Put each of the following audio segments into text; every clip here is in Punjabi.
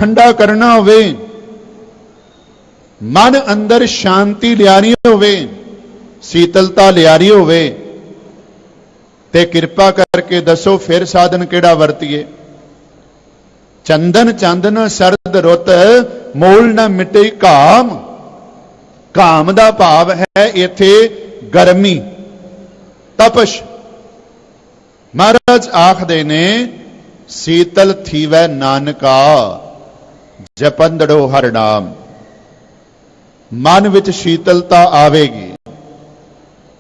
ठंडा करना होवे, मन अंदर शांति लियानी होवे, शीतलता लियानी होवे, ते किरपा करके दसो फिर साधन केड़ा वरतीए। चंदन चांदन सरद रुत मूल न मिटे घाम। घाम दा भाव है इथे गर्मी, तपश। महाराज आखदे ने शीतल थीवै नानका जपंदड़ो हर नाम। मन विच शीतलता आवेगी,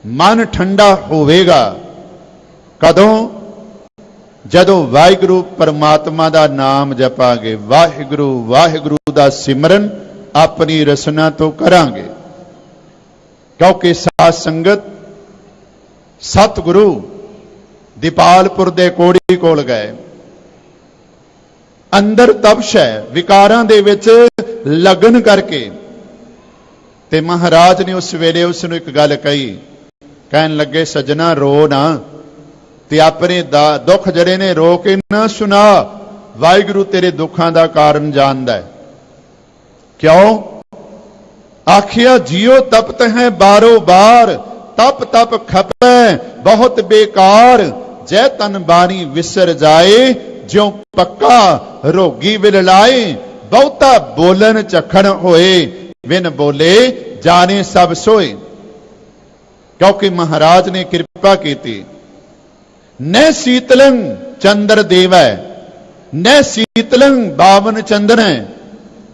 मन ठंडा होवेगा कदों? जदों वाहिगुरु परमात्मा दा नाम जपांगे, वाहिगुरु वाहिगुरु दा सिमरन अपनी रसना तो करांगे। क्योंकि साध संगत सतगुरु दीपालपुर दे कोड़ी कोल गए, अंदर तपश है, विकारां दे विच लगन करके, ते महाराज ने उस वेले उसनूं एक गल कही, कहन लगे सजना रो ना, ते अपने दुख जड़े ने रो के ना सुना। वाहिगुरु तेरे दुखां दा कारण जानदा है। क्यों? आखिया जियो तपत है बारो बार, तप तप खपै बहुत बेकार। जय तन बानी विसर जाए, ज्यों पक्का रोगी विल लाए। बहुता बोलन चखण होए, बिन बोले जाने सब सोए। क्योंकि महाराज ने कृपा की थी। न शीतलं चंद्र देवै, न शीतलं बावन चंदन,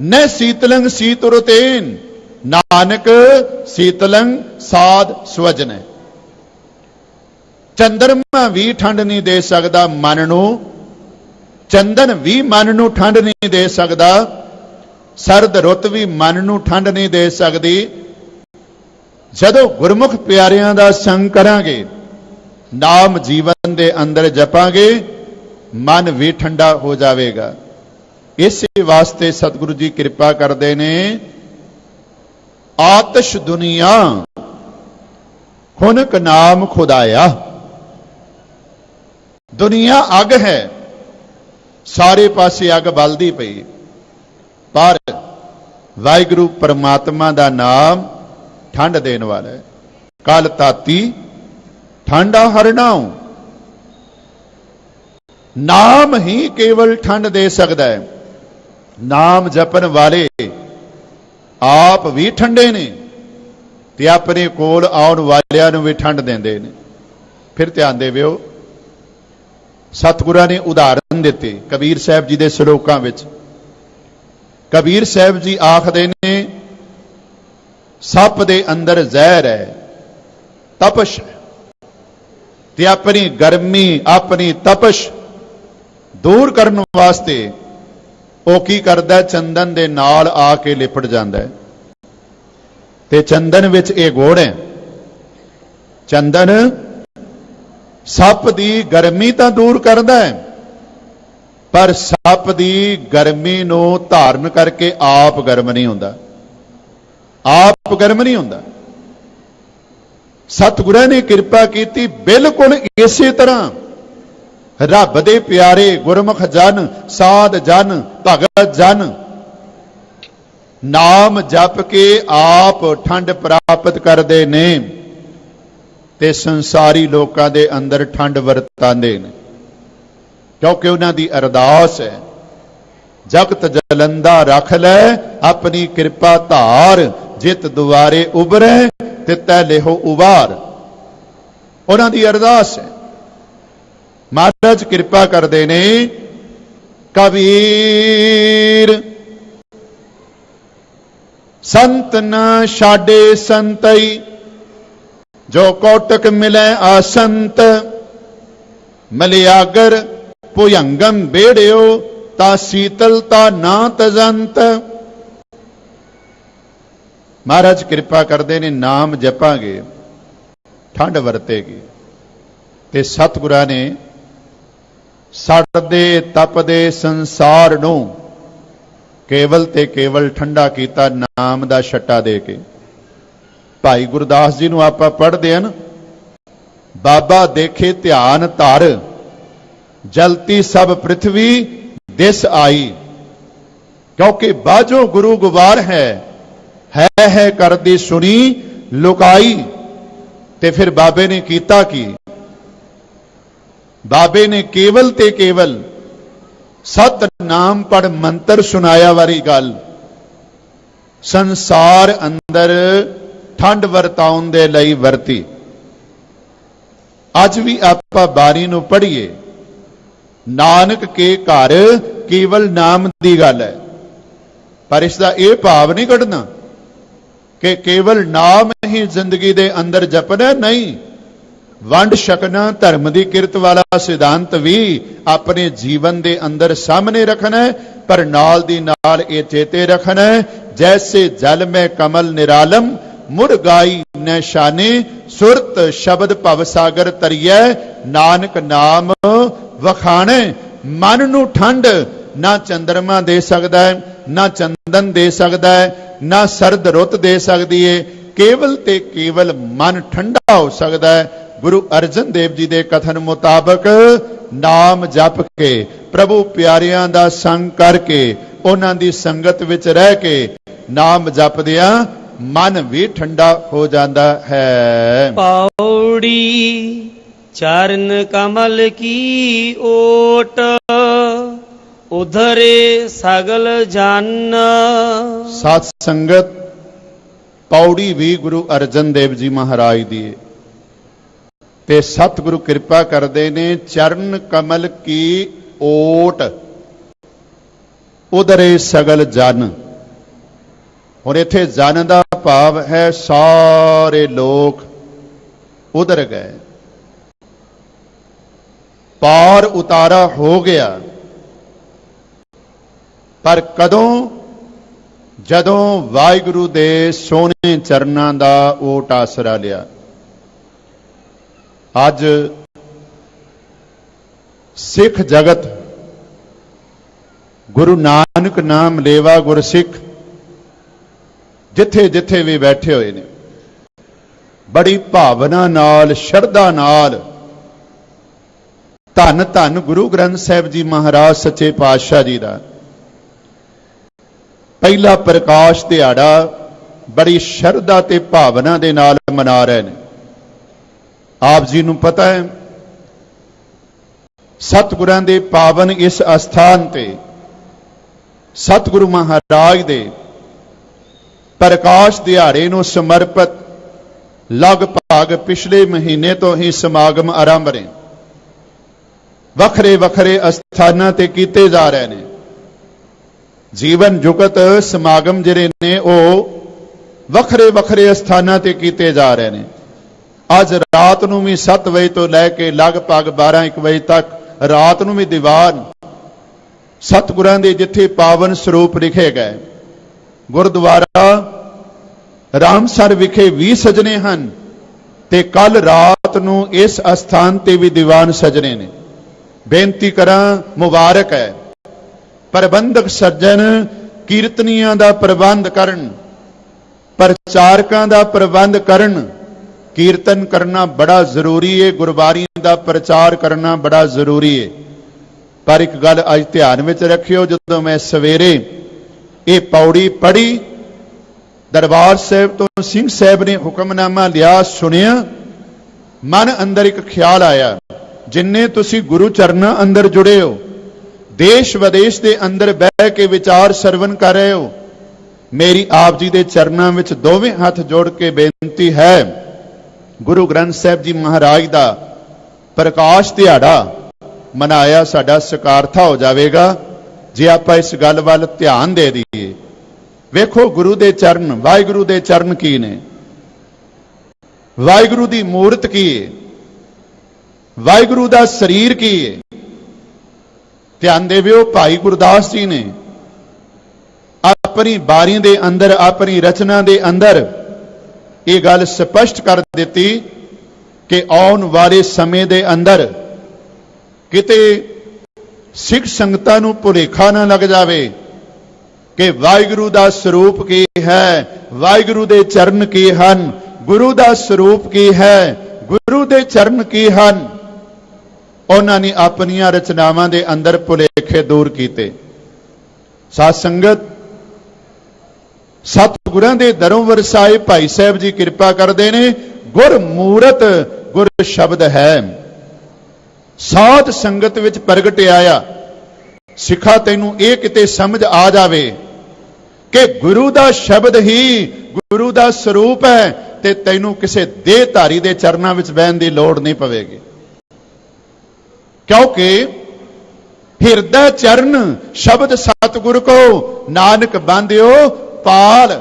न शीतलं शीतुरतेन, नानक शीतलं साध स्वजन। चंद्रमा भी ठंड नहीं दे सकता मन नूं, चंदन भी मन नूं ठंड नहीं दे सकता, सरद रुत भी मन नूं ठंड नहीं दे सकती। जदों गुरमुख प्यारियां दा संग करांगे, नाम जीवन दे अंदर जपांगे, मन भी ठंडा हो जाएगा। इस वास्ते सतगुरु जी कृपा करते ने, आतश दुनिया खुनक नाम खुदाया। दुनिया अग है, सारे पासे अग बलदी पई, पर वाहिगुरु परमात्मा दा नाम ठंड देने वाला है। कल ताती ठंडा हरनाऊ, नाम ही केवल ठंड दे सकता है। नाम जपन वाले आप भी ठंडे ने, ते अपने कोल आउण वालियां नूं भी ठंड देंदे ने। फिर ध्यान देविओ, सतगुरां ने उदाहरण दिते कबीर साहब जी दे श्लोकां विच। कबीर साहब जी आखदे ने, सप दे अंदर जहर है, तपश है, ते अपनी गर्मी अपनी तपश दूर करने वास्ते ਉਹ ਕੀ ਕਰਦਾ? ਚੰਦਨ ਦੇ ਨਾਲ ਆ ਕੇ ਲਿਪਟ ਜਾਂਦਾ ਹੈ। ਤੇ ਚੰਦਨ ਵਿੱਚ ਇਹ ਗੁਣ ਹੈ, ਚੰਦਨ ਸੱਪ ਦੀ ਗਰਮੀ ਤਾਂ ਦੂਰ ਕਰਦਾ ਹੈ, ਪਰ ਸੱਪ ਦੀ ਗਰਮੀ ਨੂੰ ਧਾਰਨ ਕਰਕੇ ਆਪ ਗਰਮ ਨਹੀਂ ਹੁੰਦਾ, ਆਪ ਗਰਮ ਨਹੀਂ ਹੁੰਦਾ। ਸਤਿਗੁਰਾਂ ਨੇ ਕਿਰਪਾ ਕੀਤੀ, ਬਿਲਕੁਲ ਇਸੇ ਤਰ੍ਹਾਂ रब दे प्यारे गुरमुख जन, साध जन, भगत जन नाम जप के आप ठंड प्राप्त करते ने, ते संसारी लोकां दे अंदर ठंड वरतांदे ने। क्योंकि उन्हां दी अरदास है, जगत जलंदा रख लै अपनी कृपा धार, जित दुआरे उभरे तितै लेहो उबार। उन्हां दी अरदास है। महाराज कृपा करते ने, कबीर संत न छाडे संतई, जो कोटक मिले आसंत। मलियागर भुजंगम बेड़ियो, ता शीतलता ना तजंत। महाराज कृपा करते ने, नाम जपांगे ठंड वरतेगी। ते सतगुरां ने सड़दे तपदे संसार नूं केवल ते केवल ठंडा कीता नाम दा छट्टा दे के। भाई गुरदास जी नूं आपां पढ़दे हन, बाबा देखे ध्यान धर, जलती सब पृथ्वी दिस आई। क्योंकि बाजो गुरु गुबार है कर दी सुनी लुकाई। ते फिर बाबे ने कीता की, बाबे ने केवल ते केवल सत नाम पढ़ मंत्र सुनाया वाली गल संसार अंदर ठंड वरताउण दे लई वरती। अज भी आपां बारी नूं पढ़ीए, नानक के घर केवल नाम दी गल है, पर इसका यह भाव नहीं कढ़ना कि केवल नाम ही जिंदगी दे अंदर जपना। नहीं, वंड छकना धर्म की किरत वाला सिद्धांत भी अपने जीवन के अंदर सामने रखना है, पर नाल दी नाल ये चेते रखना है, जैसे जल में कमल निरालम मुड़ गाई नैशाने सुरत शब्द भवसागर तरिए। नानक नाम वखाणे मन नू ठंड ना चंद्रमा दे सकता है, ना चंदन दे सकता है, ना सरद रुत दे सकती है। केवल ते केवल मन ठंडा हो सकता है। गुरु अर्जन देव जी के कथन मुताबक नाम जप के प्रभु प्यारियां दा संग करके उन्हां दी संगत विच रह के नाम जपदियां मन भी ठंडा हो जाता है। पौड़ी चरण कमल की ओट उधरे सगल जन। सात संगत पौड़ी भी गुरु अर्जन देव जी महाराज दी ते सतगुरु कृपा करते ने। चरण कमल की ओट उधरे सगल जन। और इत्थे जन का भाव है सारे लोग उधर गए, पार उतारा हो गया। पर कदों जदों वाहिगुरु दे सोने चरनां दा ओट आसरा लिया। अज सिख जगत गुरु नानक नाम लेवा गुरसिख जिथे जिथे भी बैठे हुए ने बड़ी भावना नाल शरधा नाल धन धन गुरु ग्रंथ साहिब जी महाराज सच्चे पातशाह जी का पहला प्रकाश दिहाड़ा बड़ी शरधा ते भावना दे नाल मना रहे हैं। आप जी नूं पता है सतगुरां दे पावन इस अस्थान ते सतगुरु महाराज दे प्रकाश दिहाड़े नूं समर्पित लगभग पिछले महीने तो ही समागम आरंभ ने वखरे वखरे अस्थानां ते कीते जा रहे हैं। जीवन जुगत समागम जिहड़े ने वो वखरे वखरे अस्थानां ते कीते जा रहे हैं। अज रात नूं भी 7 बजे तो लैके लगभग 12-1 बजे तक रात नूं भी दीवान सतगुरां दे जिथे पावन स्वरूप लिखे गए गुरुद्वारा रामसर विखे भी सजने हन ते कल रात नूं इस अस्थान ते भी दीवान सजने ने। बेनती करां मुबारक है प्रबंधक सज्जन कीर्तनियां दा प्रबंध करन, प्रचारकां दा प्रबंध करन। कीर्तन करना बड़ा जरूरी है, गुरबाणी का प्रचार करना बड़ा जरूरी है। पर एक गल अज ध्यान में रखियो, जो मैं सवेरे ये पौड़ी पढ़ी दरबार साहब तो सिंह साहब ने हुक्मनामा लिया सुनिया, मन अंदर एक ख्याल आया जिन्ने तुसी गुरु चरना अंदर जुड़े हो, देश विदेश के अंदर बह के विचार सरवण कर रहे हो, मेरी आप जी के चरणों में दोवें हाथ जोड़ के बेनती है गुरु ग्रंथ साहिब जी महाराज का प्रकाश दिहाड़ा मनाया साडा सकारथा हो जाएगा जे आप इस गल वाल ध्यान दे दीए। वेखो गुरु दे चरण, वाहिगुरु दे चरण की ने, वाहिगुरु दी मूर्त की है, वाहिगुरु दा शरीर की है। ध्यान देवियो भाई गुरदास जी ने अपनी बारी दे अंदर अपनी रचना दे अंदर ये गल स्पष्ट कर दी कि आने वाले समय दे अंदर किते सिख संगतां नूं भुलेखा ना लग जावे कि वाहिगुरु दा स्वरूप की है, वाहिगुरु दे चरण की हन, गुरु दा स्वरूप की है, गुरु दे चरण की हन। उन्होंने अपनियां रचनावां दे अंदर भुलेखे दूर कीते। ਸਾਧ ਸੰਗਤ, ਸਤਿਗੁਰਾਂ ਦੇ ਦਰੋਂ ਵਰਸਾਏ ਭਾਈ ਸਾਹਿਬ ਜੀ ਕਿਰਪਾ ਕਰਦੇ ਨੇ। ਗੁਰ ਮੂਰਤ ਗੁਰ ਸ਼ਬਦ ਹੈ, ਸਾਧ ਸੰਗਤ ਵਿੱਚ ਪ੍ਰਗਟ ਆਇਆ। ਸਿੱਖਾ ਤੈਨੂੰ ਇਹ ਕਿਤੇ ਸਮਝ ਆ ਜਾਵੇ ਕਿ ਗੁਰੂ ਦਾ ਸ਼ਬਦ ਹੀ ਗੁਰੂ ਦਾ ਸਰੂਪ ਹੈ, ਤੇ ਤੈਨੂੰ ਕਿਸੇ ਦੇਹ ਧਾਰੀ ਦੇ ਚਰਨਾਂ ਵਿੱਚ ਬਹਿਣ ਦੀ ਲੋੜ ਨਹੀਂ ਪਵੇਗੀ। ਕਿਉਂਕਿ ਹਿਰਦਾ ਚਰਨ ਸ਼ਬਦ ਸਤਿਗੁਰ ਕੋ ਨਾਨਕ ਬਾਂਧਿਓ ਪਾਲ।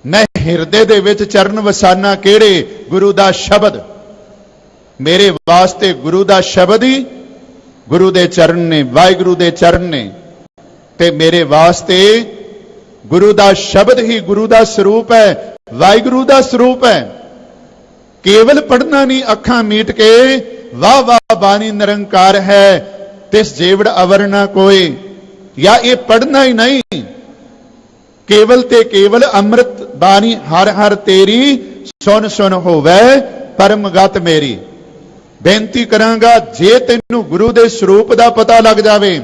ਮੈਂ ਹਿਰਦੇ ਦੇ ਵਿੱਚ ਚਰਨ ਵਸਾਨਾ ਕਿਹੜੇ? ਗੁਰੂ ਦਾ ਸ਼ਬਦ। ਮੇਰੇ ਵਾਸਤੇ ਗੁਰੂ ਦਾ ਸ਼ਬਦ ਹੀ ਗੁਰੂ ਦੇ ਚਰਨ ਨੇ, ਵਾਹਿਗੁਰੂ ਦੇ ਚਰਨ ਨੇ, ਤੇ ਮੇਰੇ ਵਾਸਤੇ ਗੁਰੂ ਦਾ ਸ਼ਬਦ ਹੀ ਗੁਰੂ ਦਾ ਸਰੂਪ ਹੈ, ਵਾਹਿਗੁਰੂ ਦਾ ਸਰੂਪ ਹੈ। ਕੇਵਲ ਪੜਨਾ ਨਹੀਂ ਅੱਖਾਂ ਮੀਟ ਕੇ, ਵਾਹ ਵਾਹ ਬਾਣੀ ਨਿਰੰਕਾਰ ਹੈ ਤਿਸ ਜੇਵੜ ਅਵਰ ਨਾ ਕੋਈ, ਜਾਂ ਇਹ ਪੜਨਾ ਹੀ ਨਹੀਂ, ਕੇਵਲ ਤੇ ਕੇਵਲ ਅੰਮ੍ਰਿਤ ਬਾਣੀ ਹਰ ਹਰ ਤੇਰੀ, ਸੁਨ ਸੁਨ ਹੋਵੇ ਪਰਮਗਤ ਮੇਰੀ। ਬੇਨਤੀ ਕਰਾਂਗਾ, ਜੇ ਤੈਨੂੰ ਗੁਰੂ ਦੇ ਸਰੂਪ ਦਾ ਪਤਾ ਲੱਗ ਜਾਵੇ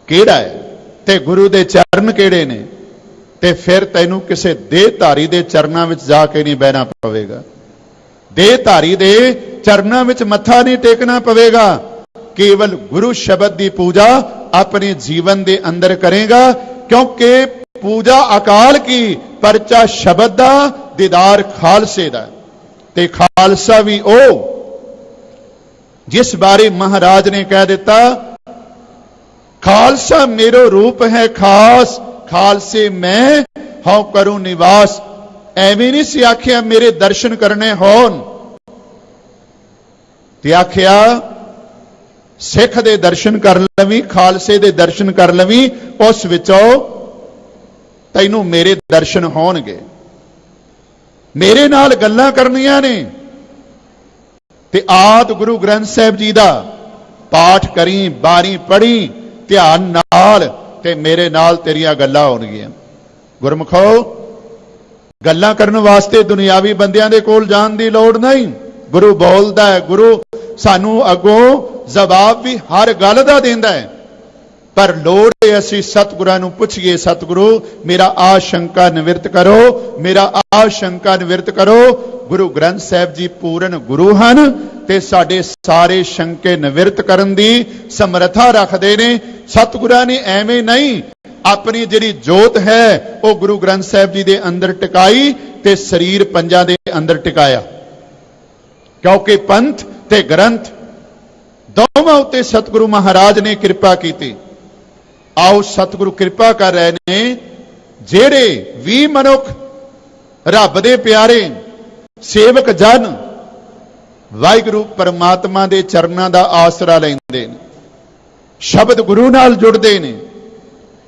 ਕਿਹੜਾ ਹੈ ਤੇ ਗੁਰੂ ਦੇ ਚਰਨ ਕਿਹੜੇ ਨੇ, ਤੇ ਫਿਰ ਤੈਨੂੰ ਕਿਸੇ ਦੇਹ ਧਾਰੀ ਦੇ ਚਰਨਾਂ ਵਿੱਚ ਜਾ ਕੇ ਨਹੀਂ ਬਹਿਣਾ ਪਵੇਗਾ, ਦੇਹ ਧਾਰੀ ਦੇ ਚਰਨਾਂ ਵਿੱਚ ਮੱਥਾ ਨਹੀਂ ਟੇਕਣਾ ਪਵੇਗਾ। ਕੇਵਲ ਗੁਰੂ ਸ਼ਬਦ ਦੀ ਪੂਜਾ ਆਪਣੇ ਜੀਵਨ ਦੇ ਅੰਦਰ ਕਰੇਗਾ, ਕਿਉਂਕਿ ਪੂਜਾ ਅਕਾਲ ਕੀ, ਪਰਚਾ ਸ਼ਬਦ ਦਾ, ਦੀਦਾਰ ਖਾਲਸੇ ਦਾ। ਤੇ ਖਾਲਸਾ ਵੀ ਉਹ ਜਿਸ ਬਾਰੇ ਮਹਾਰਾਜ ਨੇ ਕਹਿ ਦਿੱਤਾ, ਖਾਲਸਾ ਮੇਰੋ ਰੂਪ ਹੈ ਖਾਸ, ਖਾਲਸੇ ਮੈਂ ਹਉ ਕਰੂੰ ਨਿਵਾਸ। ਐਵੇਂ ਨਹੀਂ ਸੀ ਆਖਿਆ ਮੇਰੇ ਦਰਸ਼ਨ ਕਰਨੇ ਹੋਣ, ਤੇ ਆਖਿਆ ਸਿੱਖ ਦੇ ਦਰਸ਼ਨ ਕਰ ਲਵੀਂ, ਖਾਲਸੇ ਦੇ ਦਰਸ਼ਨ ਕਰ ਲਵੀਂ, ਉਸ ਵਿੱਚੋਂ ਤੈਨੂੰ ਮੇਰੇ ਦਰਸ਼ਨ ਹੋਣਗੇ। ਮੇਰੇ ਨਾਲ ਗੱਲਾਂ ਕਰਨੀਆਂ ਨੇ, ਤੇ ਆਦ ਗੁਰੂ ਗ੍ਰੰਥ ਸਾਹਿਬ ਜੀ ਦਾ ਪਾਠ ਕਰੀ, ਬਾਣੀ ਪੜ੍ਹੀ ਧਿਆਨ ਨਾਲ, ਤੇ ਮੇਰੇ ਨਾਲ ਤੇਰੀਆਂ ਗੱਲਾਂ ਹੋਣਗੀਆਂ। ਗੁਰਮੁਖੋ, ਗੱਲਾਂ ਕਰਨ ਵਾਸਤੇ ਦੁਨਿਆਵੀ ਬੰਦਿਆਂ ਦੇ ਕੋਲ ਜਾਣ ਦੀ ਲੋੜ ਨਹੀਂ। ਗੁਰੂ ਬੋਲਦਾ ਹੈ, ਗੁਰੂ ਸਾਨੂੰ ਅੱਗੋਂ ਜਵਾਬ ਵੀ ਹਰ ਗੱਲ ਦਾ ਦਿੰਦਾ ਹੈ, ਪਰ ਲੋੜ ਹੈ ਅਸੀਂ ਸਤਿਗੁਰਾਂ ਨੂੰ ਪੁੱਛੀਏ, ਸਤਿਗੁਰੂ ਮੇਰਾ ਆ ਸ਼ੰਕਾ ਨਿਵਰਤ ਕਰੋ, ਮੇਰਾ ਆ ਸ਼ੰਕਾ ਨਿਵਰਤ ਕਰੋ। ਗੁਰੂ ਗ੍ਰੰਥ ਸਾਹਿਬ ਜੀ ਪੂਰਨ ਗੁਰੂ ਹਨ, ਤੇ ਸਾਡੇ ਸਾਰੇ ਸ਼ੰਕੇ ਨਿਵਰਤ ਕਰਨ ਦੀ ਸਮਰੱਥਾ ਰੱਖਦੇ ਨੇ। ਸਤਿਗੁਰਾਂ ਨੇ ਐਵੇਂ ਨਹੀਂ ਆਪਣੀ ਜਿਹੜੀ ਜੋਤ ਹੈ ਉਹ ਗੁਰੂ ਗ੍ਰੰਥ ਸਾਹਿਬ ਜੀ ਦੇ ਅੰਦਰ ਟਿਕਾਈ, ਤੇ ਸਰੀਰ ਪੰਜਾਂ ਦੇ ਅੰਦਰ ਟਿਕਾਇਆ, ਕਿਉਂਕਿ ਪੰਥ ਤੇ ਗ੍ਰੰਥ ਦੋਵਾਂ ਉੱਤੇ ਸਤਿਗੁਰੂ ਮਹਾਰਾਜ ਨੇ ਕਿਰਪਾ ਕੀਤੀ। ਆਓ ਸਤਿਗੁਰੂ ਕਿਰਪਾ ਕਰ ਰਹੇ ਨੇ, ਜਿਹੜੇ ਵੀ ਮਨੁੱਖ ਰੱਬ ਦੇ ਪਿਆਰੇ ਸੇਵਕ ਜਨ ਵਾਹਿਗੁਰੂ ਪਰਮਾਤਮਾ ਦੇ ਚਰਨਾਂ ਦਾ ਆਸਰਾ ਲੈਂਦੇ ਨੇ, ਸ਼ਬਦ ਗੁਰੂ ਨਾਲ ਜੁੜਦੇ ਨੇ,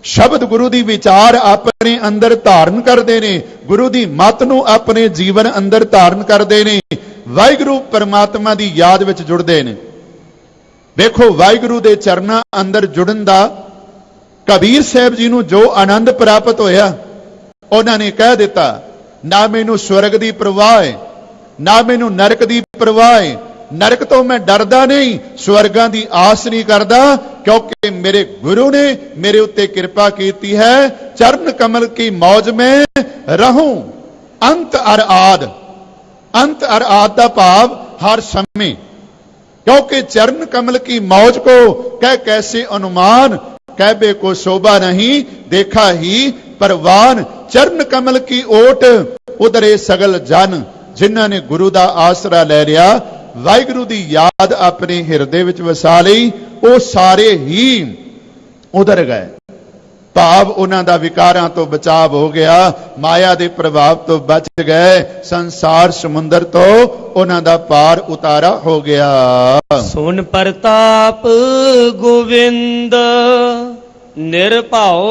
ਸ਼ਬਦ ਗੁਰੂ ਦੀ ਵਿਚਾਰ ਆਪਣੇ ਅੰਦਰ ਧਾਰਨ ਕਰਦੇ ਨੇ, ਗੁਰੂ ਦੀ ਮੱਤ ਨੂੰ ਆਪਣੇ ਜੀਵਨ ਅੰਦਰ ਧਾਰਨ ਕਰਦੇ ਨੇ, ਵਾਹਿਗੁਰੂ ਪਰਮਾਤਮਾ ਦੀ ਯਾਦ ਵਿੱਚ ਜੁੜਦੇ ਨੇ। ਵੇਖੋ, ਵਾਹਿਗੁਰੂ ਦੇ ਚਰਨਾਂ ਅੰਦਰ ਜੁੜਨ ਦਾ ਕਬੀਰ ਸਾਹਿਬ ਜੀ ਨੂੰ ਜੋ ਆਨੰਦ ਪ੍ਰਾਪਤ ਹੋਇਆ, ਉਹਨਾਂ ਨੇ ਕਹਿ ਦਿੱਤਾ, ਨਾ ਮੈਨੂੰ ਸਵਰਗ ਦੀ ਪਰਵਾਹ ਹੈ, ਨਾ ਮੈਨੂੰ ਨਰਕ ਦੀ ਪਰਵਾਹ ਹੈ, ਨਰਕ ਤੋਂ ਮੈਂ ਡਰਦਾ ਨਹੀਂ, ਸਵਰਗਾਂ ਦੀ ਆਸ ਨਹੀਂ ਕਰਦਾ, ਕਿਉਂਕਿ ਮੇਰੇ ਗੁਰੂ ਨੇ ਮੇਰੇ ਉੱਤੇ ਕਿਰਪਾ ਕੀਤੀ ਹੈ। ਚਰਨ ਕਮਲ ਕੀ ਮੌਜ ਮੈਂ ਰਹੂੰ ਅੰਤ ਅਰ ਆਦ। अंत और आद का भाव हर समय, क्योंकि चरण कमल की मौज को कह कैसे अनुमान, कहबे को शोभा नहीं देखा ही परवान। चरण कमल की ओट उधरे सगल जन, जिन्हां ने गुरु का आसरा ले लिया, वाहिगुरु की याद अपने हिरदे विच वसा लई, वो सारे ही उधर गए। भाव उन्हां दा विकारां तो बचाव हो गया, माया दे प्रभाव तो बच गए, संसार समुंदर तो उन्हां दा पार उतारा हो गया। सुन प्रताप गोविंद निरभाओ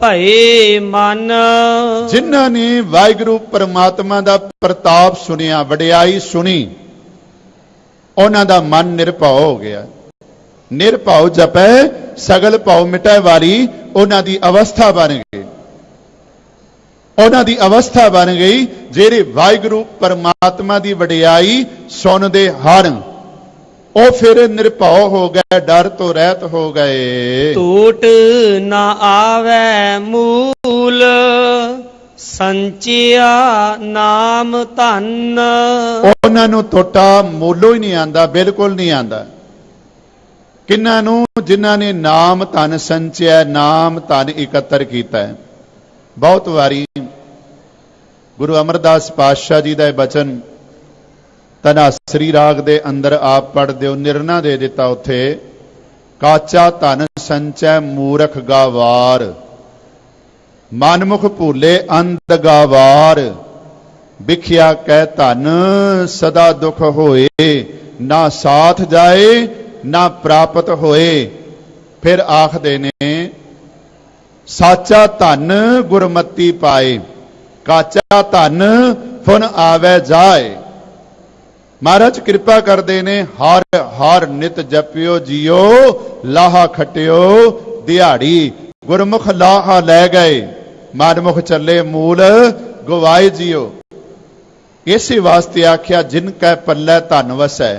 भये मन। जिन्हां ने वाहिगुरु परमात्मा दा प्रताप सुनिया, वडियाई सुनी, उन्हां दा मन निरभाओ हो गया। निरभाव जपै सगल भाव मिटाए वाली उन्हां दी अवस्था बन गई, उन्हां दी अवस्था बन गई जेरे वाहिगुरु परमात्मा दी वडियाई सुनदे हन, ਉਹ ਫਿਰ ਨਿਰਭਉ ਹੋ ਗਏ, ਡਰ ਤੋਂ ਰਹਿਤ ਹੋ ਗਏ। ਟੂਟ ਨਾ ਆਵੈ ਮੂਲ, ਸੰਚਿਆ ਨਾਮ ਧਨ। ਉਹਨਾਂ ਨੂੰ ਟੋਟਾ ਮੂਲੋਂ ਹੀ ਨਹੀਂ ਆਂਦਾ, ਬਿਲਕੁਲ ਨਹੀਂ ਆਂਦਾ। ਕਿੰਨਾਂ ਨੂੰ? ਜਿਨ੍ਹਾਂ ਨੇ ਨਾਮ ਧਨ ਸੰਚਿਆ, ਨਾਮ ਧਨ ਇਕੱਤਰ ਕੀਤਾ ਹੈ। ਬਹੁਤ ਵਾਰੀ ਗੁਰੂ ਅਮਰਦਾਸ ਪਾਤਸ਼ਾਹ ਜੀ ਦਾ ਇਹ ਬਚਨ ਧਨਾਸਰੀ ਰਾਗ ਦੇ ਅੰਦਰ ਆਪ ਪੜ੍ਹਦੇ ਹੋ, ਨਿਰਣਾ ਦੇ ਦਿੱਤਾ ਉੱਥੇ, ਕਾਚਾ ਧਨ ਸੰਚੈ ਮੂਰਖ ਗਾਵਾਰ, ਮਨਮੁਖ ਭੂਲੇ ਅੰਧ ਗਾਵਾਰ, ਵਿਖਿਆ ਕਹਿ ਧਨ ਸਦਾ ਦੁਖ ਹੋਏ, ਨਾ ਸਾਥ ਜਾਏ ਨਾ ਪ੍ਰਾਪਤ ਹੋਏ। ਫਿਰ ਆਖਦੇ ਨੇ ਸਾਚਾ ਧਨ ਗੁਰਮਤੀ ਪਾਏ, ਕਾਚਾ ਧਨ ਫੁਨ ਆਵੇ ਜਾਏ। ਮਹਾਰਾਜ ਕਿਰਪਾ ਕਰਦੇ ਨੇ, ਹਰ ਹਰ ਨਿਤ ਜਪਿਓ ਜੀਓ, ਲਾਹਾ ਖਟਿਓ ਦਿਹਾੜੀ। ਗੁਰਮੁਖ ਲਾਹਾ ਲੈ ਗਏ, ਮਨਮੁਖ ਚੱਲੇ ਮੂਲ ਗਵਾਏ ਜੀਓ। ਇਸੇ ਵਾਸਤੇ ਆਖਿਆ ਜਿਨ ਕੈ ਪੱਲੇ ਧਨ ਵਸੈ,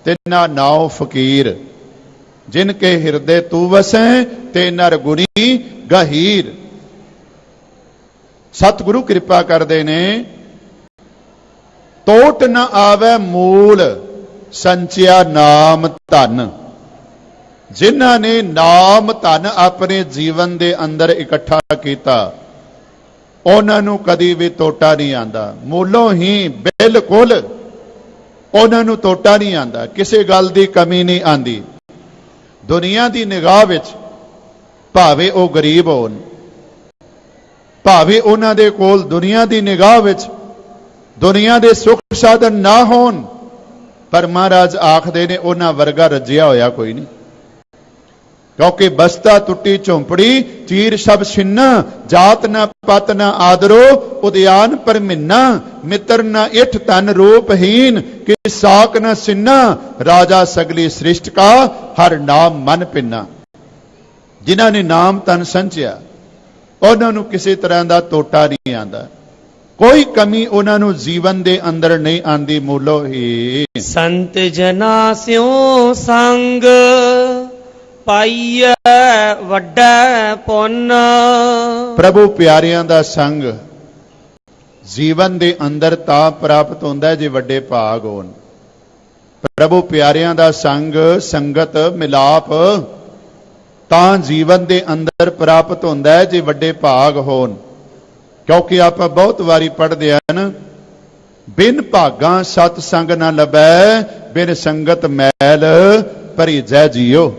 ਤਿਨਾ ਨਾਉ ਫਕੀਰ। ਜਿਨ ਕੇ ਹਿਰਦੇ ਤੂ ਵਸੈ, ਤੇ ਨਰ ਗੁਣੀ ਗਹੀਰ। ਸਤਿਗੁਰੂ ਕਿਰਪਾ ਕਰਦੇ ਨੇ, ਟੋਟ ਨ ਆਵੇ ਮੂਲ, ਸੰਚਿਆ ਨਾਮ ਧਨ। ਜਿਨ੍ਹਾਂ ਨੇ ਨਾਮ ਧਨ ਆਪਣੇ ਜੀਵਨ ਦੇ ਅੰਦਰ ਇਕੱਠਾ ਕੀਤਾ, ਉਹਨਾਂ ਨੂੰ ਕਦੀ ਵੀ ਟੋਟਾ ਨਹੀਂ ਆਂਦਾ। ਮੂਲੋਂ ਹੀ ਬਿਲਕੁਲ ਉਹਨਾਂ ਨੂੰ ਟੋਟਾ ਨਹੀਂ ਆਂਦਾ, ਕਿਸੇ ਗੱਲ ਦੀ ਕਮੀ ਨਹੀਂ ਆਂਦੀ। ਦੁਨੀਆ ਦੀ ਨਿਗਾਹ ਵਿੱਚ ਭਾਵੇਂ ਉਹ ਗਰੀਬ ਹੋਣ, ਭਾਵੇਂ ਉਹਨਾਂ ਦੇ ਕੋਲ ਦੁਨੀਆ ਦੀ ਨਿਗਾਹ ਵਿੱਚ ਦੁਨੀਆ ਦੇ ਸੁੱਖ ਸਾਧਨ ਨਾ ਹੋਣ, ਪਰ ਮਹਾਰਾਜ ਆਖਦੇ ਨੇ ਉਹਨਾਂ ਵਰਗਾ ਰੱਜਿਆ ਹੋਇਆ ਕੋਈ ਨਹੀਂ। ਕਿਉਂਕਿ ਬਸਤਾ ਟੁੱਟੀ ਝੌਂਪੜੀ, ਚੀਰ ਸਭ ਛਿੰਨਾ, ਜਾਤ ਨਾ ਪਤ ਨਾ ਆਦਰੋ, ਉਦਿਆਨ ਪਰ ਮਿੰਨਾ, ਮਿੱਤਰ ਨਾ ਇਠ ਤਨ ਰੂਪਹੀਨ, ਕਿ ਸਾਕ ਨਾ ਸਿੰਨਾ, ਰਾਜਾ ਸਗਲੀ ਸ੍ਰਿਸ਼ਟ ਕਾ, ਹਰ ਨਾਮ ਮਨ ਪਿੰਨਾ। ਜਿਨ੍ਹਾਂ ਨੇ ਨਾਮ ਤਨ ਸੰਚਿਆ, ਉਹਨਾਂ ਨੂੰ ਕਿਸੇ ਤਰ੍ਹਾਂ ਦਾ ਟੋਟਾ ਨਹੀਂ ਆਂਦਾ, ਕੋਈ ਕਮੀ ਉਹਨਾਂ ਨੂੰ ਜੀਵਨ ਦੇ ਅੰਦਰ ਨਹੀਂ ਆਂਦੀ, ਮੂਲੋਂ ਹੀ। ਸੰਤ ਜਨਾ ਸਿਉ ਸੰਗ, ਪਾਈਐ ਵੱਡਾ ਪੁੰਨ। ਪ੍ਰਭੂ ਪਿਆਰਿਆਂ ਦਾ ਸੰਗ ਜੀਵਨ ਦੇ ਅੰਦਰ ਤਾਂ ਪ੍ਰਾਪਤ ਹੁੰਦਾ ਜੇ ਵੱਡੇ ਭਾਗ ਹੋਣ। ਪ੍ਰਭੂ ਪਿਆਰਿਆਂ ਦਾ ਸੰਗ, ਸੰਗਤ, ਮਿਲਾਪ ਤਾਂ ਜੀਵਨ ਦੇ ਅੰਦਰ ਪ੍ਰਾਪਤ ਹੁੰਦਾ ਹੈ ਜੇ ਵੱਡੇ ਭਾਗ ਹੋਣ। ਕਿਉਂਕਿ ਆਪਾਂ ਬਹੁਤ ਵਾਰੀ ਪੜ੍ਹਦੇ ਹਨ, ਬਿਨ ਭਾਗਾਂ ਸਤ ਸੰਗ ਨਾ ਲਬੈ, ਬਿਨ ਸੰਗਤ ਮੈਲ ਭਰੀਜੈ ਜੀਓ।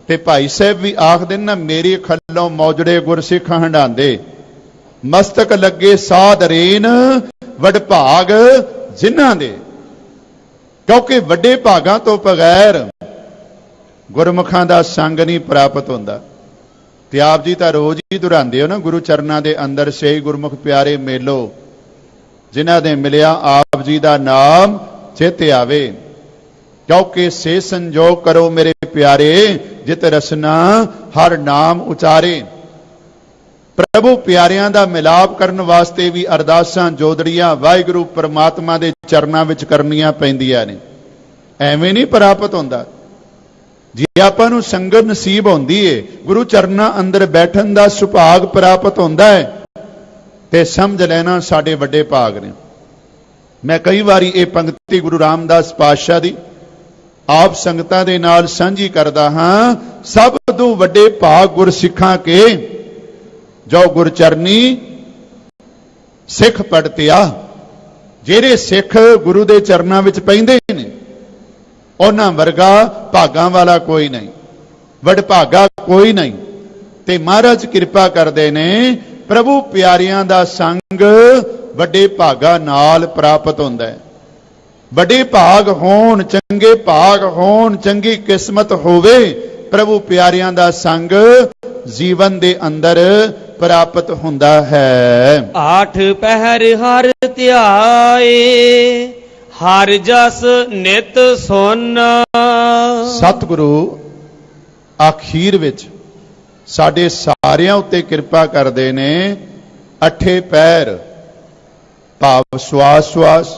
ਤੇ ਭਾਈ ਸਾਹਿਬ ਵੀ ਆਖਦੇ ਨਾ, ਮੇਰੀ ਖੱਲੋਂ ਮੌਜੜੇ ਗੁਰਸਿੱਖ ਹੰਡਾਂਦੇ, ਮਸਤਕ ਲੱਗੇ ਸਾਧ ਰੇਨ, ਵਡਭਾਗ ਜਿਨ੍ਹਾਂ ਦੇ। ਕਿਉਂਕਿ ਵੱਡੇ ਭਾਗਾਂ ਤੋਂ ਬਗੈਰ ਗੁਰਮੁਖਾਂ ਦਾ ਸੰਗ ਨਹੀਂ ਪ੍ਰਾਪਤ ਹੁੰਦਾ। ਤੇ ਆਪ ਜੀ ਤਾਂ ਰੋਜ਼ ਹੀ ਦੁਹਰਾਉਂਦੇ ਹੋ ਨਾ, ਗੁਰੂ ਚਰਨਾਂ ਦੇ ਅੰਦਰ ਸਹੀ ਗੁਰਮੁਖ ਪਿਆਰੇ ਮੇਲੋ, ਜਿਨ੍ਹਾਂ ਦੇ ਮਿਲਿਆ ਆਪ ਜੀ ਦਾ ਨਾਮ ਚੇਤੇ ਆਵੇ। ਕਿਉਂਕਿ ਸੇ ਸੰਜੋਗ ਕਰੋ ਮੇਰੇ ਪਿਆਰੇ, ਜਿਤ ਰਸਨਾ ਹਰ ਨਾਮ ਉਚਾਰੇ। ਪ੍ਰਭੂ ਪਿਆਰਿਆਂ ਦਾ ਮਿਲਾਪ ਕਰਨ ਵਾਸਤੇ ਵੀ ਅਰਦਾਸਾਂ, ਜੋਦੜੀਆਂ ਵਾਹਿਗੁਰੂ ਪਰਮਾਤਮਾ ਦੇ ਚਰਨਾਂ ਵਿੱਚ ਕਰਨੀਆਂ ਪੈਂਦੀਆਂ ਨੇ। ਐਵੇਂ ਨਹੀਂ ਪ੍ਰਾਪਤ ਹੁੰਦਾ। ਜੇ ਆਪਾਂ ਨੂੰ ਸੰਗਤ ਨਸੀਬ ਹੁੰਦੀ ਏ, ਗੁਰੂ ਚਰਨਾਂ ਅੰਦਰ ਬੈਠਣ ਦਾ ਸੁਭਾਗ ਪ੍ਰਾਪਤ ਹੁੰਦਾ ਹੈ, ਤੇ ਸਮਝ ਲੈਣਾ ਸਾਡੇ ਵੱਡੇ ਭਾਗ ਨੇ। ਮੈਂ ਕਈ ਵਾਰੀ ਇਹ ਪੰਕਤੀ ਗੁਰੂ ਰਾਮਦਾਸ ਪਾਤਸ਼ਾਹ ਦੀ ਆਪ ਸੰਗਤਾਂ ਦੇ ਨਾਲ ਸਾਂਝੀ ਕਰਦਾ ਹਾਂ। ਸਭ ਤੋਂ ਵੱਡੇ ਭਾਗ ਗੁਰਸਿੱਖਾਂ ਕੇ, ਜੋ ਗੁਰਚਰਨੀ ਸਿੱਖ ਪੜਤਿਆ। ਜਿਹੜੇ ਸਿੱਖ ਗੁਰੂ ਦੇ ਚਰਨਾਂ ਵਿੱਚ ਪੈਂਦੇ ਨੇ, ਉਹਨਾਂ ਵਰਗਾ ਭਾਗਾਂ ਵਾਲਾ ਕੋਈ ਨਹੀਂ, ਵਡਭਾਗਾ ਕੋਈ ਨਹੀਂ। ਤੇ ਮਹਾਰਾਜ ਕਿਰਪਾ ਕਰਦੇ ਨੇ, ਪ੍ਰਭੂ ਪਿਆਰਿਆਂ ਦਾ ਸੰਗ ਵੱਡੇ ਭਾਗਾਂ ਨਾਲ ਪ੍ਰਾਪਤ ਹੁੰਦਾ ਹੈ। ਵੱਡੇ ਭਾਗ ਹੋਣ, ਚੰਗੇ ਭਾਗ ਹੋਣ, ਚੰਗੀ ਕਿਸਮਤ ਹੋਵੇ, ਪ੍ਰਭੂ ਪਿਆਰਿਆਂ ਦਾ ਸੰਗ ਜੀਵਨ ਦੇ ਅੰਦਰ ਪ੍ਰਾਪਤ ਹੁੰਦਾ ਹੈ। ਆਠ ਪਹਿਰ ਹਰ ਧਿਆਏ, ਹਰ ਜਸ ਨਿਤ ਸੁਨ। ਸਤਿਗੁਰੂ ਆਖੀਰ ਵਿੱਚ ਸਾਡੇ ਸਾਰਿਆਂ ਉੱਤੇ ਕਿਰਪਾ ਕਰਦੇ ਨੇ। ਅਠੇ ਪੈਰ ਭਾਵ ਸਵਾਸ ਸਵਾਸ,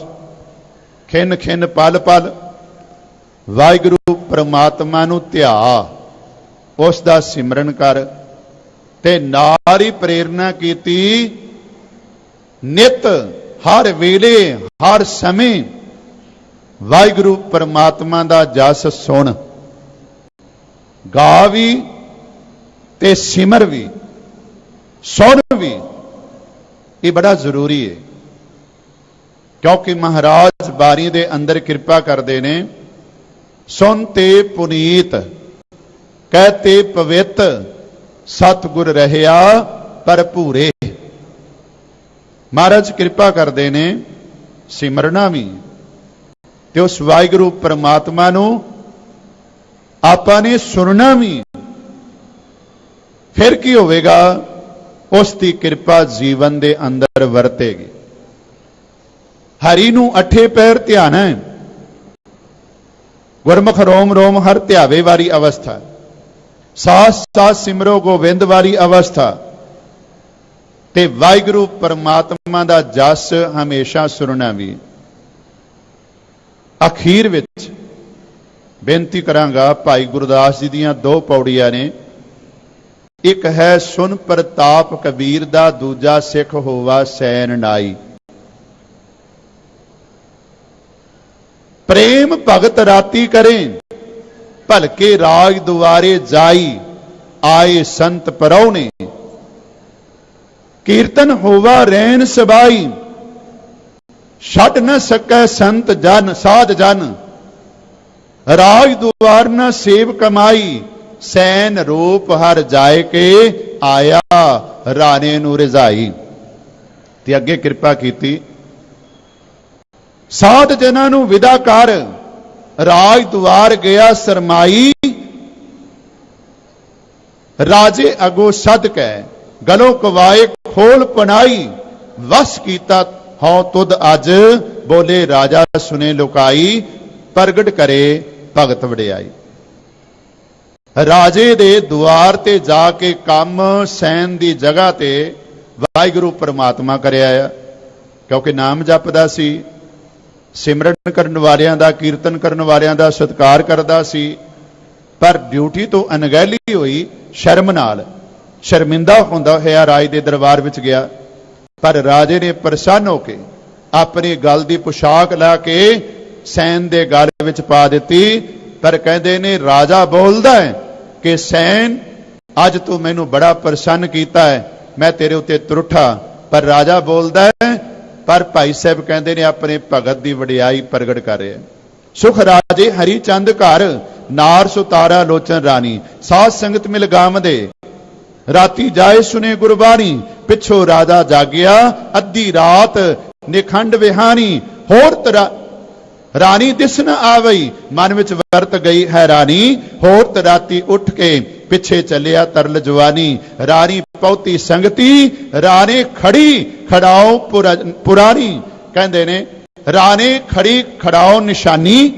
ਖਿਨ ਖਿਨ ਪਲ ਪਲ, ਵਾਹਿਗੁਰੂ ਪ੍ਰਮਾਤਮਾ ਨੂੰ ਧਿਆ, ਉਸ ਦਾ ਸਿਮਰਨ ਕਰ। ਤੇ ਨਾਲ ਹੀ ਪ੍ਰੇਰਨਾ ਕੀਤੀ, ਨਿਤ ਹਰ ਵੇਲੇ ਹਰ ਸਮੇਂ ਵਾਹਿਗੁਰੂ ਪ੍ਰਮਾਤਮਾ ਦਾ ਜਸ ਸੁਣ, ਗਾ ਵੀ ਤੇ ਸਿਮਰ ਵੀ, ਸੁਣ ਵੀ। ਇਹ ਬੜਾ ਜ਼ਰੂਰੀ ਹੈ, ਕਿਉਂਕਿ ਮਹਾਰਾਜ ਬਾਣੀ ਦੇ ਅੰਦਰ ਕਿਰਪਾ ਕਰਦੇ ਨੇ। ਸੁਣ ਤੇ ਪੁਨੀਤ ਕਹਤੇ ਪਵਿੱਤ, ਸਤਿਗੁਰ ਰਹਿਆ ਭਰਪੂਰੇ। ਮਹਾਰਾਜ ਕਿਰਪਾ ਕਰਦੇ ਨੇ ਸਿਮਰਨਾ ਵੀ, ਤੇ ਉਸ ਵਾਹਿਗੁਰੂ ਪ੍ਰਮਾਤਮਾ ਨੂੰ ਆਪਾਂ ਨੇ ਸੁਣਨਾ ਵੀ। ਫਿਰ ਕੀ ਹੋਵੇਗਾ? ਉਸ ਦੀ ਕਿਰਪਾ ਜੀਵਨ ਦੇ ਅੰਦਰ ਵਰਤੇਗੀ। ਹਰੀ ਨੂੰ ਅਠੇ ਪੈਰ ਧਿਆਣਾ ਹੈ। ਗੁਰਮੁਖ ਰੋਮ ਰੋਮ ਹਰ ਧਿਆਵੇ ਵਾਲੀ ਅਵਸਥਾ, ਸਾਸ ਸਾਸ ਸਿਮਰੋ ਗੋਬਿੰਦ ਵਾਲੀ ਅਵਸਥਾ, ਤੇ ਵਾਹਿਗੁਰੂ ਪਰਮਾਤਮਾ ਦਾ ਜਸ ਹਮੇਸ਼ਾ ਸੁਣਨਾ ਵੀ। ਅਖੀਰ ਵਿੱਚ ਬੇਨਤੀ ਕਰਾਂਗਾ, ਭਾਈ ਗੁਰਦਾਸ ਜੀ ਦੀਆਂ ਦੋ ਪੌੜੀਆਂ ਨੇ। ਇੱਕ ਹੈ ਸੁਨ ਪ੍ਰਤਾਪ ਕਬੀਰ ਦਾ, ਦੂਜਾ ਸਿੱਖ ਹੋਵਾ ਸੈਨ ਨਾਈ। ਪ੍ਰੇਮ ਭਗਤ ਰਾਤੀ ਕਰੇ, ਭਲਕੇ ਰਾਜ ਦੁਆਰੇ ਜਾਈ, ਆਏ ਸੰਤ ਪਰਉਣੇ। ਕੀਰਤਨ ਹੋਵਾ ਰੈਨ ਸਬਾਈ, ਛੱਡ न ਸਕੈ ਸੰਤ ਜਨ ਸਾਧ ਜਨ। ਰਾਜ ਦੁਆਰ न ਸੇਵ ਕਮਾਈ, ਸੈਨ ਰੂਪ ਹਰ ਜਾਏ ਕੇ, ਆਇਆ ਰਾਣੇ ਨੂੰ ਰਜ਼ਾਈ। ਤੇ ਅੱਗੇ ਕਿਰਪਾ ਕੀਤੀ, ਸਾਧ ਜਨਾਂ ਨੂੰ ਵਿਦਾ ਕਰ, ਰਾਜ ਦੁਆਰ ਗਿਆ ਸਰਮਾਈ। ਰਾਜੇ ਅਗੋ ਸਦ ਕੈ, ਗਲੋਂ ਕਵਾਏ ਖੋਲ ਪਨਾਈ। ਵਸ ਕੀਤਾ ਹਉ ਤੁਧ ਅਜ, ਬੋਲੇ ਰਾਜਾ ਸੁਨੇ ਲੁਕਾਈ। ਪ੍ਰਗਟ ਕਰੇ ਭਗਤ ਵਡਿਆਈ। ਰਾਜੇ ਦੇ ਦੁਆਰ ਤੇ ਜਾ ਕੇ ਕੰਮ ਸੈਨ ਦੀ ਜਗ੍ਹਾ ਤੇ ਵਾਹਿਗੁਰੂ ਪਰਮਾਤਮਾ ਕਰਿਆ ਆ, ਕਿਉਂਕਿ ਨਾਮ ਜਪਦਾ ਸੀ, ਸਿਮਰਨ ਕਰਨ ਵਾਲਿਆਂ ਦਾ, ਕੀਰਤਨ ਕਰਨ ਵਾਲਿਆਂ ਦਾ ਸਤਿਕਾਰ ਕਰਦਾ ਸੀ। ਪਰ ਡਿਊਟੀ ਤੋਂ ਅਣਗਹਿਲੀ ਹੋਈ, ਸ਼ਰਮ ਨਾਲ ਸ਼ਰਮਿੰਦਾ ਹੁੰਦਾ ਹੋਇਆ ਰਾਜ ਦੇ ਦਰਬਾਰ ਵਿੱਚ ਗਿਆ। ਪਰ ਰਾਜੇ ਨੇ ਪ੍ਰਸੰਨ ਹੋ ਕੇ ਆਪਣੀ ਗਲ ਦੀ ਪੁਸ਼ਾਕ ਲਾ ਕੇ ਸੈਨ ਦੇ ਗਲ ਵਿੱਚ ਪਾ ਦਿੱਤੀ। ਪਰ ਕਹਿੰਦੇ ਨੇ ਰਾਜਾ ਬੋਲਦਾ ਹੈ ਕਿ ਸੈਨ, ਅੱਜ ਤੂੰ ਮੈਨੂੰ ਬੜਾ ਪ੍ਰਸੰਨ ਕੀਤਾ ਹੈ, ਮੈਂ ਤੇਰੇ ਉੱਤੇ ਤੁਰਠਾ। ਪਰ ਰਾਜਾ ਬੋਲਦਾ ਹੈ, ਪਰ ਭਾਈ ਸਾਹਿਬ ਕਹਿੰਦੇ ਨੇ ਆਪਣੇ ਭਗਤ ਦੀ ਵਡਿਆਈ ਪ੍ਰਗਟ ਕਰ ਰਿਹਾ। ਸੁਖ ਰਾਜੇ ਹਰੀ ਚੰਦ ਘਰ, ਨਾਰ ਸੁਤਾਰਾ ਲੋਚਨ ਰਾਣੀ। ਸਾਧ ਸੰਗਤ ਮਿਲ ਗਾਵਦੇ, ਰਾਤੀ ਜਾਏ ਸੁਨੇ ਗੁਰਬਾਣੀ। ਪਿੱਛੋਂ ਰਾਜਾ ਜਾਗਿਆ, ਅੱਧੀ ਰਾਤ ਨਿਖੰਡ ਵਿਹਾਨੀ। ਹੋਰ ਤਰਾ ਰਾਣੀ ਦਿਸ ਨ ਆਵਈ, ਮਨ ਵਿੱਚ ਵਰਤ ਗਈ ਹੈਰਾਨੀ। ਹੋਰ ਤਰਾਤੀ ਉੱਠ ਕੇ ਪਿੱਛੇ ਚੱਲਿਆ ਤਰਲ ਜਵਾਨੀ। ਰਾਣੀ ਪੌਤੀ ਸੰਗਤੀ, ਰਾਣੇ ਖੜੀ ਖੜਾਓ ਪੁਰਾਣੀ। ਕਹਿੰਦੇ ਨੇ ਰਾਣੇ ਖੜੀ ਖੜਾਓ ਨਿਸ਼ਾਨੀ।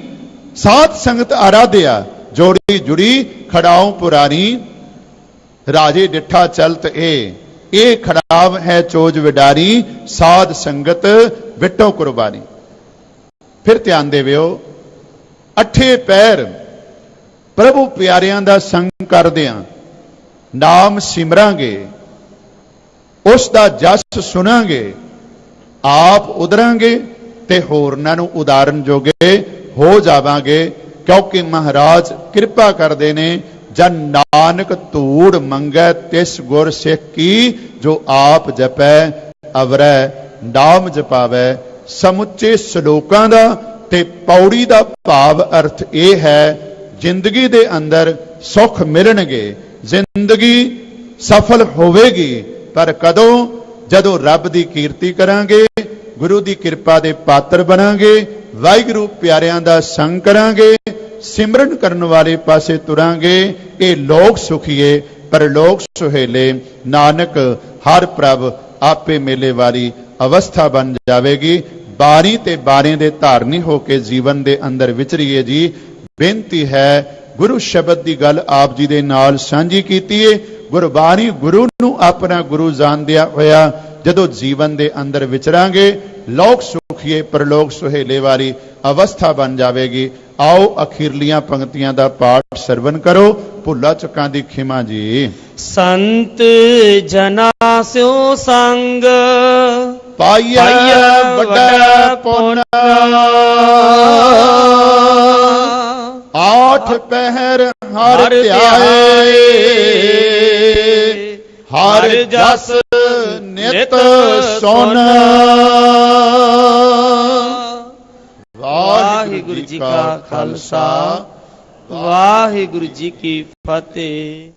ਸਾਧ ਸੰਗਤ ਆਰਾਧਿਆ, ਜੋੜੀ ਜੁੜੀ ਖੜਾਓ ਪੁਰਾਣੀ। ਰਾਜੇ ਡਿਠਾ ਚਲਤ ਇਹ ਖੜਾਵ ਹੈ ਚੋਜ ਵਿਡਾਰੀ। ਸਾਧ ਸੰਗਤ ਵਿਟੋ ਕੁਰਬਾਨੀ। ਫਿਰ ਧਿਆਨ ਦੇਵਿਓ, ਅਠੇ ਪੈਰ ਪ੍ਰਭੂ ਪਿਆਰਿਆਂ ਦਾ ਸੰਗ ਕਰਦਿਆਂ ਨਾਮ ਸਿਮਰਾਂਗੇ, ਉਸ ਦਾ ਜਸ ਸੁਣਾਂਗੇ, ਆਪ ਉਧਰਾਂਗੇ ਤੇ ਹੋਰਨਾਂ ਨੂੰ ਉਦਾਹਰਨ ਜੋਗੇ ਹੋ ਜਾਵਾਂਗੇ। ਕਿਉਂਕਿ ਮਹਾਰਾਜ ਕਿਰਪਾ ਕਰਦੇ ਨੇ, ਜਨ ਨਾਨਕ ਧੂੜ ਮੰਗੈ ਤਿਸ ਗੁਰ ਸਿੱਖ ਕੀ। ਜੋ ਆਪ ਜਪੈ ਅਵਰੈ ਨਾਮ ਜਪਾਵੈ। ਸਮੁੱਚੇ ਸ਼ਲੋਕਾਂ ਦਾ ਤੇ ਪੌੜੀ ਦਾ ਭਾਵ ਅਰਥ ਇਹ ਹੈ, ਜ਼ਿੰਦਗੀ ਦੇ ਅੰਦਰ ਸੁੱਖ ਮਿਲਣਗੇ, ਜ਼ਿੰਦਗੀ ਸਫਲ ਹੋਵੇਗੀ। ਪਰ ਕਦੋਂ? ਜਦੋਂ ਰੱਬ ਦੀ ਕੀਰਤੀ ਕਰਾਂਗੇ, ਗੁਰੂ ਦੀ ਕਿਰਪਾ ਦੇ ਪਾਤਰ ਬਣਾਂਗੇ, ਵਾਹਿਗੁਰੂ ਪਿਆਰਿਆਂ ਦਾ ਸੰਗ ਕਰਾਂਗੇ, ਸਿਮਰਨ ਕਰਨ ਵਾਲੇ ਪਾਸੇ ਤੁਰਾਂਗੇ। ਇਹ ਲੋਕ ਸੁਖੀਏ ਪਰ ਲੋਕ ਸੁਹੇਲੇ, ਨਾਨਕ ਹਰ ਪ੍ਰਭ ਆਪੇ ਮੇਲੇ ਵਾਲੀ ਅਵਸਥਾ ਬਣ ਜਾਵੇਗੀ। ਬਾਰੀ ਤੇ ਬਾਰੇ ਦੇ ਧਾਰਨੀ ਹੋ ਕੇ ਜੀਵਨ ਦੇ ਅੰਦਰ ਵਿਚਰੀਏ ਜੀ। ਬੇਨਤੀ ਹੈ, ਗੁਰੂ ਸ਼ਬਦ ਦੀ ਗੱਲ ਆਪ ਜੀ ਦੇ ਨਾਲ ਸਾਂਝੀ ਕੀਤੀ ਹੈ। ਗੁਰਬਾਣੀ ਗੁਰੂ ਨੂੰ ਆਪਣਾ ਗੁਰੂ ਜਾਣਦਿਆਂ ਹੋਇਆ ਜਦੋਂ ਜੀਵਨ ਦੇ ਅੰਦਰ ਵਿਚਰਾਂਗੇ ਲੋਕ ਸੁਖੀਏ ਪਰਲੋਕ ਸੁਹੇਲੇ ਵਾਲੀ ਅਵਸਥਾ ਬਣ ਜਾਵੇਗੀ। ਆਓ ਅਖੀਰਲੀਆਂ ਪੰਕਤੀਆਂ ਦਾ ਪਾਠ ਸਰਵਨ ਕਰੋ। ਭੁੱਲਾ ਚੁੱਕਾਂ ਦੀ ਖਿਮਾ ਜੀ। ਸੰਤ ਜਨਾ ਸਿਉ ਸੰਗ ਪਾਈਐ ਵੱਡਾ ਪੁੰਨ, ਆਠ ਪਹਿਰ ਹਰ ਧਿਆਏ, ਹਰ ਜਸ ਨਿਤ ਸੁਨ। ਵਾਹਿਗੁਰੂ ਜੀ ਕਾ ਖਾਲਸਾ, ਵਾਹਿਗੁਰੂ ਜੀ ਕੀ ਫਤਿਹ।